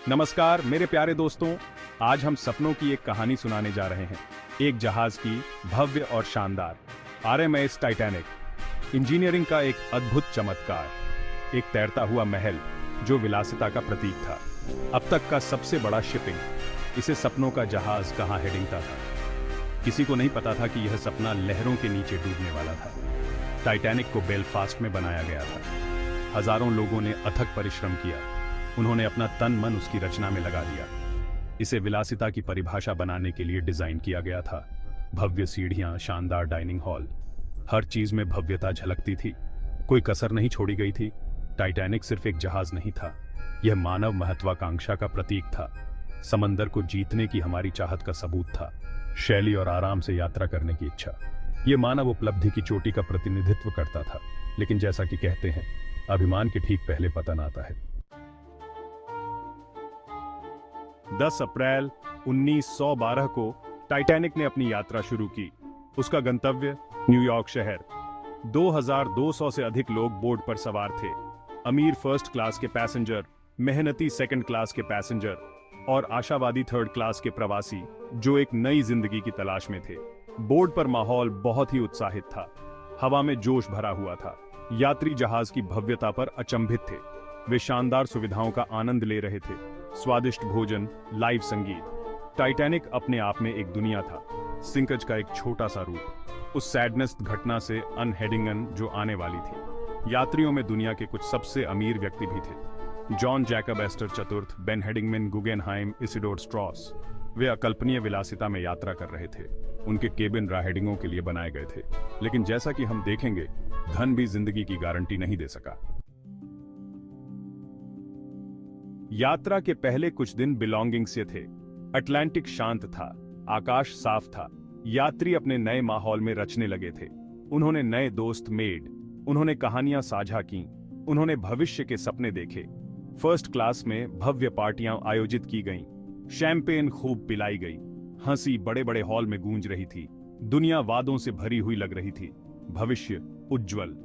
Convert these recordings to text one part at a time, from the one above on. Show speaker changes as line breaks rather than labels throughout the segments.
नमस्कार मेरे प्यारे दोस्तों। आज हम सपनों की एक कहानी सुनाने जा रहे हैं। एक जहाज की भव्य और शानदार आरएमएस टाइटैनिक। इंजीनियरिंग का एक अद्भुत चमत्कार, एक तैरता हुआ महल जो विलासिता का प्रतीक था। अब तक का सबसे बड़ा शिपिंग, इसे सपनों का जहाज कहाँ हेडिंगता था। किसी को नहीं पता था कि यह सपना लहरों के नीचे डूबने वाला था। टाइटैनिक को बेलफास्ट में बनाया गया था। हजारों लोगों ने अथक परिश्रम किया। उन्होंने अपना तन मन उसकी रचना में लगा दिया। इसे विलासिता की परिभाषा बनाने के लिए डिजाइन किया गया था। भव्य सीढ़ियां, शानदार डाइनिंग हॉल, हर चीज में भव्यता झलकती थी। कोई कसर नहीं छोड़ी गई थी। टाइटैनिक सिर्फ एक जहाज नहीं था, यह मानव महत्वाकांक्षा का प्रतीक था। समंदर को जीतने की हमारी चाहत का सबूत था। शैली और आराम से यात्रा करने की इच्छा, यह मानव उपलब्धि की चोटी का प्रतिनिधित्व करता था। लेकिन जैसा कि कहते हैं, अभिमान के ठीक पहले पतन आता है। 10 अप्रैल 1912 को टाइटैनिक ने अपनी यात्रा शुरू की। उसका गंतव्य न्यूयॉर्क शहर। 2200 से अधिक लोग बोर्ड पर सवार थे। अमीर फर्स्ट क्लास के पैसेंजर, मेहनती सेकंड क्लास के पैसेंजर और आशावादी थर्ड क्लास के प्रवासी जो एक नई जिंदगी की तलाश में थे। बोर्ड पर माहौल बहुत ही उत्साहित था। हवा में जोश भरा हुआ था। यात्री जहाज की भव्यता पर अचंभित थे। वे शानदार सुविधाओं का आनंद ले रहे थे। स्वादिष्ट भोजन, लाइव संगीत। टाइटैनिक अपने आप में एक दुनिया था, सिंकज का एक छोटा सा रूप। उस सैडनेस घटना से अनहेडिंगन जो आने वाली थी। यात्रियों में दुनिया के कुछ सबसे अमीर व्यक्ति भी थे। जॉन जैकब एस्टर चतुर्थ, बेन हेडिंगमैन, गुगेनहाइम, इसिडोर स्ट्रॉस। वे अकल्पनीय विलासिता में यात्रा कर रहे थे। उनके केबिन राहेडिंगों के लिए बनाए गए थे। लेकिन जैसा कि हम देखेंगे, धन भी जिंदगी की गारंटी नहीं दे सका। यात्रा के पहले कुछ दिन बिलोंगिंग से थे। अटलांटिक शांत था, आकाश साफ था। यात्री अपने नए माहौल में रचने लगे थे। उन्होंने नए दोस्त मेड, उन्होंने कहानियां साझा की, उन्होंने भविष्य के सपने देखे। फर्स्ट क्लास में भव्य पार्टियां आयोजित की गईं, शैंपेन खूब पिलाई गई, हंसी बड़े बड़े हॉल में गूंज रही थी। दुनिया वादों से भरी हुई लग रही थी, भविष्य उज्जवल।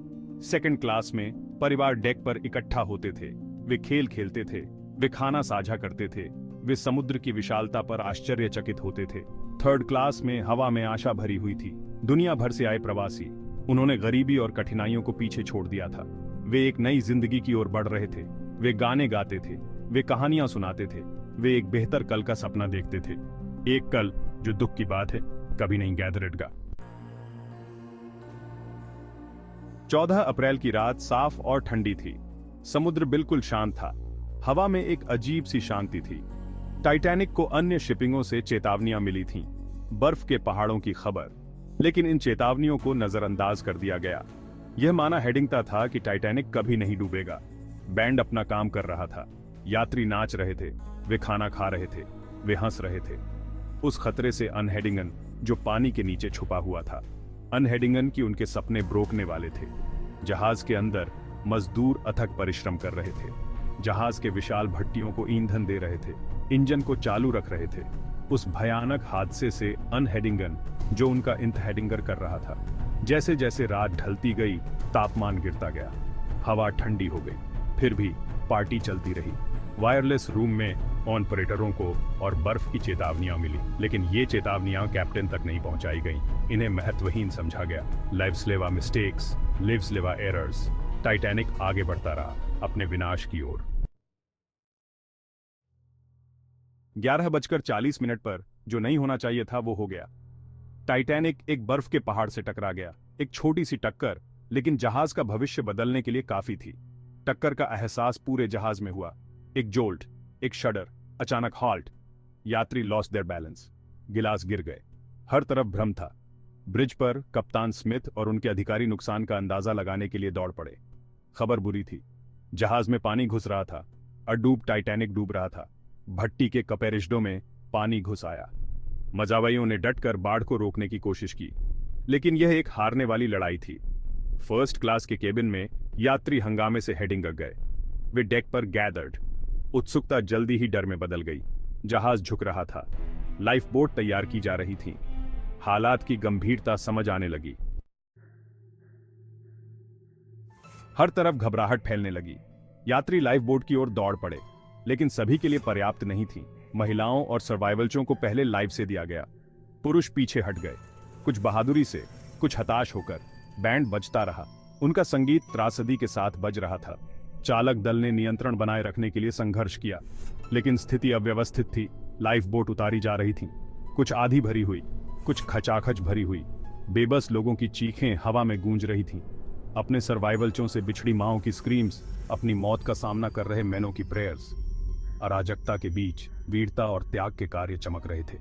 सेकंड क्लास में परिवार डेक पर इकट्ठा होते थे। वे खेल खेलते थे, वे खाना साझा करते थे, वे समुद्र की विशालता पर आश्चर्यचकित होते थे। थर्ड क्लास में हवा में आशा भरी हुई थी। दुनिया भर से आए प्रवासी, उन्होंने गरीबी और कठिनाइयों को पीछे छोड़ दिया था। वे एक नई जिंदगी की ओर बढ़ रहे थे। वे गाने गाते थे, वे कहानियां सुनाते थे, वे एक बेहतर कल का सपना देखते थे। एक कल जो दुख की बात है, कभी नहीं गैदरेगा। 14 अप्रैल की रात साफ और ठंडी थी। समुद्र बिल्कुल शांत था। हवा में एक अजीब सी शांति थी। टाइटैनिक को अन्य शिपिंगों से चेतावनियां मिली थीं, बर्फ के पहाड़ों की खबर। लेकिन इन चेतावनियों को नजरअंदाज कर दिया गया। यह माना हेडिंगता था कि टाइटैनिक कभी नहीं डूबेगा। बैंड अपना काम कर रहा था, यात्री नाच रहे थे, वे खाना खा रहे थे, वे हंस रहे थे। उस खतरे से अनहेडिंगन जो पानी के नीचे छुपा हुआ था, अनहेडिंगन की उनके सपने ब्रोकने वाले थे। जहाज के अंदर मजदूर अथक परिश्रम कर रहे थे। जहाज के विशाल भट्टियों को ईंधन दे रहे थे, इंजन को चालू रख रहे थे। उस भयानक हादसे से अनहेडिंगन जो उनका इंतहेडिंगर कर रहा था। जैसे जैसे रात ढलती गई, तापमान गिरता गया, हवा ठंडी हो गई। फिर भी पार्टी चलती रही। वायरलेस रूम में ऑपरेटरों को और बर्फ की चेतावनियां मिली, लेकिन ये चेतावनियां कैप्टन तक नहीं पहुंचाई गईं। इन्हें महत्वहीन समझा गया। लाइव्स लेवा मिस्टेक्स, लिव्स लेवा एरर्स। टाइटैनिक आगे बढ़ता रहा अपने विनाश की ओर। 11:40 पर जो नहीं होना चाहिए था वो हो गया। टाइटैनिक एक बर्फ के पहाड़ से टकरा गया। एक छोटी सी टक्कर, लेकिन जहाज का भविष्य बदलने के लिए काफी थी। टक्कर का एहसास पूरे जहाज में हुआ। एक जोल्ट, एक शडर, अचानक हॉल्ट। यात्री लॉस्ट देयर बैलेंस, गिलास गिर गए। हर तरफ भ्रम था। ब्रिज पर कप्तान स्मिथ और उनके अधिकारी नुकसान का अंदाजा लगाने के लिए दौड़ पड़े। खबर बुरी थी। जहाज में पानी घुस रहा था। अडूब टाइटैनिक डूब रहा था। भट्टी के कपेरिजडों में पानी घुस आया। मजावइयों ने डटकर बाढ़ को रोकने की कोशिश की, लेकिन यह एक हारने वाली लड़ाई थी। फर्स्ट क्लास के केबिन में यात्री हंगामे से हेडिंग गए। वे डेक पर गैदर्ड। उत्सुकता जल्दी ही डर में बदल गई। जहाज झुक रहा था। लाइफ बोट तैयार की जा रही थी। हालात की गंभीरता समझ आने लगी। हर तरफ घबराहट फैलने लगी। यात्री लाइफ बोट की ओर दौड़ पड़े। लेकिन सभी के लिए पर्याप्त नहीं थी। महिलाओं और सर्वाइवल्सों को पहले लाइफ से दिया गया। पुरुष पीछे हट गए, कुछ बहादुरी से, कुछ हताश होकर। बैंड बजता रहा, उनका संगीत त्रासदी के साथ बज रहा था। चालक दल ने नियंत्रण बनाए रखने के लिए संघर्ष किया, लेकिन स्थिति अव्यवस्थित थी। लाइफ बोट उतारी जा रही थी, कुछ आधी भरी हुई, कुछ खचाखच भरी हुई। बेबस लोगों की चीखें हवा में गूंज रही थीं। अपने सर्वाइवल्सों से बिछड़ी माओं की स्क्रीम्स, अपनी मौत का सामना कर रहे मैनों की प्रेयर्स। अराजकता के बीच वीरता और त्याग के कार्य चमक रहे थे।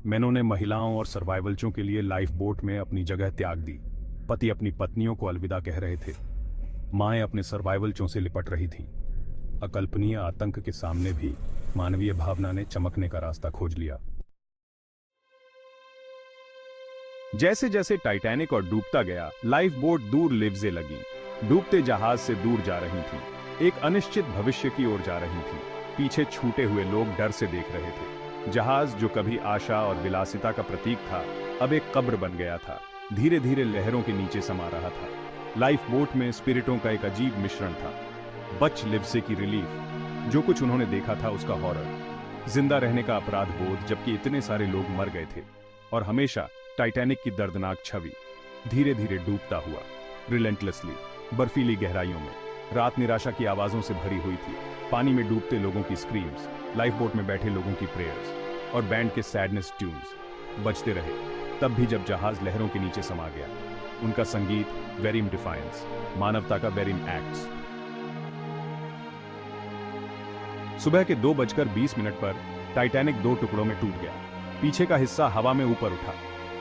मैनों ने महिलाओं और सर्वाइवल्सों के लिए लाइफ बोट में अपनी जगह त्याग दी। पति अपनी पत्नियों को अलविदा कह रहे थे, माएं अपने सर्वाइवल्सों से लिपट रही थीं। अकल्पनीय आतंक के सामने भी मानवीय भावना ने चमकने का रास्ता खोज लिया। जैसे जैसे टाइटैनिक और डूबता गया, लाइफ बोट दूर लिवजे लगी, डूबते जहाज से दूर जा रही थी, एक अनिश्चित भविष्य की ओर जा रही थी। पीछे छूटे हुए लोग डर से देख रहे थे। जहाज जो कभी आशा और विलासिता का प्रतीक था, अब एक कब्र बन गया था, धीरे धीरे लहरों के नीचे समा रहा था। लाइफ बोट में स्पिरिटों का एक अजीब मिश्रण था। बच लिवसे की रिलीफ, जो कुछ उन्होंने देखा था उसका हॉरर, जिंदा रहने का अपराध बोध जबकि इतने सारे लोग मर गए थे, और हमेशा टाइटैनिक की दर्दनाक छवि, धीरे धीरे डूबता हुआ, रिलेंटलेसली, बर्फीली गहराइयों में। रात निराशा की आवाजों से भरी हुई थी, पानी में डूबते लोगों की स्क्रीम्स, लाइफ बोट में बैठे लोगों की प्रेयर्स और बैंड के सैडनेस ट्यून्स बजते रहे। तब भी जब जहाज लहरों के नीचे समा गया, उनका संगीत वेरिम डिफायंस, मानवता का वेरिम एक्ट्स। सुबह के 2:20 पर टाइटैनिक 2 टुकड़ों में टूट गया। पीछे का हिस्सा हवा में ऊपर उठा,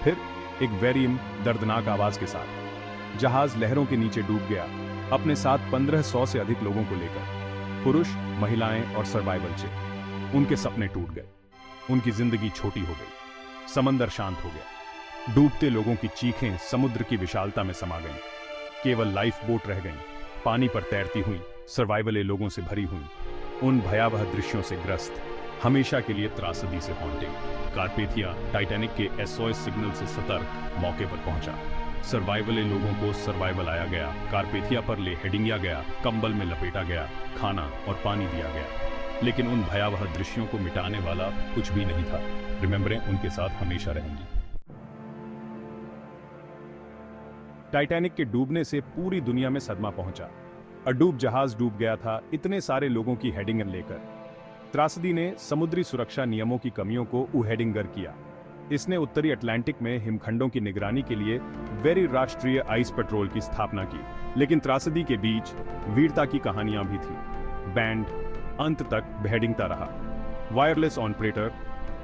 फिर एक वेरिम दर्दनाक आवाज के साथ जहाज लहरों के नीचे डूब गया, अपने साथ 1500 से अधिक लोगों को लेकर। पुरुष, महिलाएं और सर्वाइवल्स। उनके सपने टूट गए, उनकी जिंदगी छोटी हो गई, समंदर शांत हो गया। डूबते लोगों की चीखें समुद्र की विशालता में समा गईं। केवल लाइफ बोट रह गईं, पानी पर तैरती हुई, सर्वाइवल लोगों से भरी हुई, उन भयावह दृश्यों से ग्रस्त, हमेशा के लिए त्रासदी से हॉन्टिंग। कारपेथिया टाइटैनिक के एसओएस सिग्नल से सतर्क मौके पर पहुंचा। सर्वाइवल लोगों को सर्वाइवल आया गया, कारपेथिया पर ले हेडिंगिया गया, कंबल में लपेटा गया, खाना और पानी दिया गया। लेकिन उन भयावह दृश्यों को मिटाने वाला कुछ भी नहीं था। रिमेंबरें उनके साथ हमेशा रहेंगी। टाइटैनिक के डूबने से पूरी दुनिया में सदमा पहुंचा। अडूब जहाज डूब गया था, इतने सारे लोगों की हेडिंगन लेकर। त्रासदी ने समुद्री सुरक्षा नियमों की कमियों को उहेडिंगर किया। इसने उत्तरी अटलांटिक में हिमखंडों की निगरानी के लिए वेरी राष्ट्रीय आइस पेट्रोल की स्थापना की। लेकिन त्रासदी के बीच वीरता की कहानियां भी थी। बैंड अंत तक बेहेडिंगता रहा, वायरलेस ऑपरेटर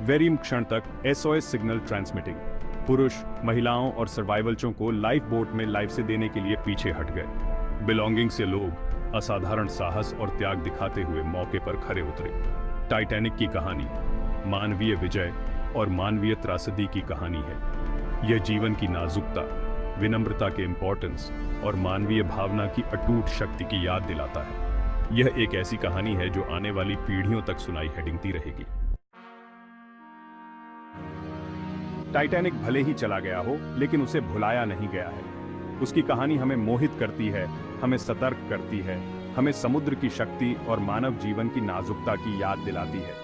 वेरिम क्षण तक एसओएस सिग्नल ट्रांसमिटिंग। पुरुष, महिलाओं और सर्वाइवल्सों को लाइफ बोट में लाइफ से देने के लिए पीछे हट गए। बिलोंगिंग से लोग असाधारण साहस और त्याग दिखाते हुए मौके पर खरे उतरे। टाइटैनिक की कहानी मानवीय विजय और मानवीय त्रासदी की कहानी है। यह जीवन की नाजुकता, विनम्रता के इंपॉर्टेंस और मानवीय भावना की अटूट शक्ति की याद दिलाता है। यह एक ऐसी कहानी है जो आने वाली पीढ़ियों तक सुनाई हेडिंगती रहेगी। टाइटैनिक भले ही चला गया हो, लेकिन उसे भुलाया नहीं गया है। उसकी कहानी हमें मोहित करती है, हमें सतर्क करती है, हमें समुद्र की शक्ति और मानव जीवन की नाजुकता की याद दिलाती है।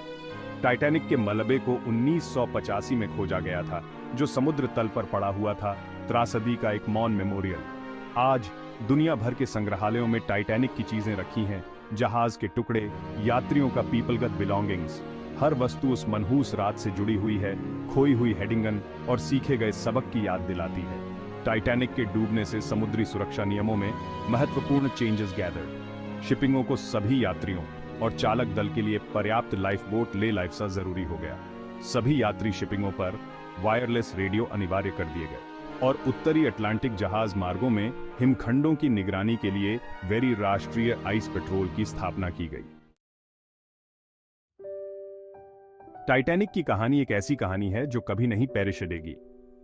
टाइटैनिक के मलबे को 1985 में खोजा गया था, जो समुद्र तल पर पड़ा हुआ था, त्रासदी का एक मौन मेमोरियल। आज दुनिया भर के संग्रहालयों में टाइटैनिक की चीजें रखी हैं, जहाज के टुकड़े, यात्रियों का पीपलगत बिलोंगिंग्स। हर वस्तु उस मनहूस रात से जुड़ी हुई है, खोई हुई हेडिंगन और सीखे गए सबक की याद दिलाती है। टाइटैनिक के डूबने से समुद्री सुरक्षा नियमों में महत्वपूर्ण चेंजेस गैदर। शिपिंगों को सभी यात्रियों और चालक दल के लिए पर्याप्त लाइफ बोट ले लाइफ्सा जरूरी हो गया। सभी यात्री शिपिंगों पर वायरलेस रेडियो अनिवार्य कर दिए गए और उत्तरी अटलांटिक जहाज मार्गों में हिमखंडों की निगरानी के लिए वेरी राष्ट्रीय आइस पेट्रोल की स्थापना की गई। टाइटैनिक की कहानी एक ऐसी कहानी है जो कभी नहीं पेरिशेगी।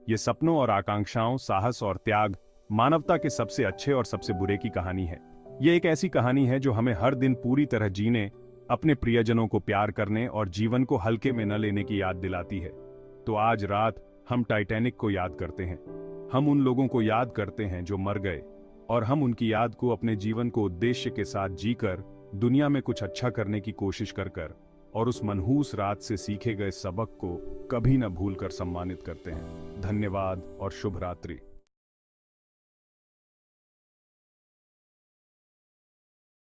ये सपनों और आकांक्षाओं, साहस और त्याग, मानवता के सबसे अच्छे और सबसे बुरे की कहानी है। ये एक ऐसी कहानी है जो हमें हर दिन पूरी तरह जीने, अपने प्रियजनों को प्यार करने और जीवन को हल्के में न लेने की याद दिलाती है। तो आज रात हम टाइटैनिक को याद करते हैं। हम उन लोगों को याद करते हैं जो मर गए, और हम उनकी याद को अपने जीवन को उद्देश्य के साथ जीकर दुनिया में कुछ अच्छा करने की कोशिश कर और उस मनहूस रात से सीखे गए सबक को कभी न भूलकर सम्मानित करते हैं। धन्यवाद और शुभ रात्रि।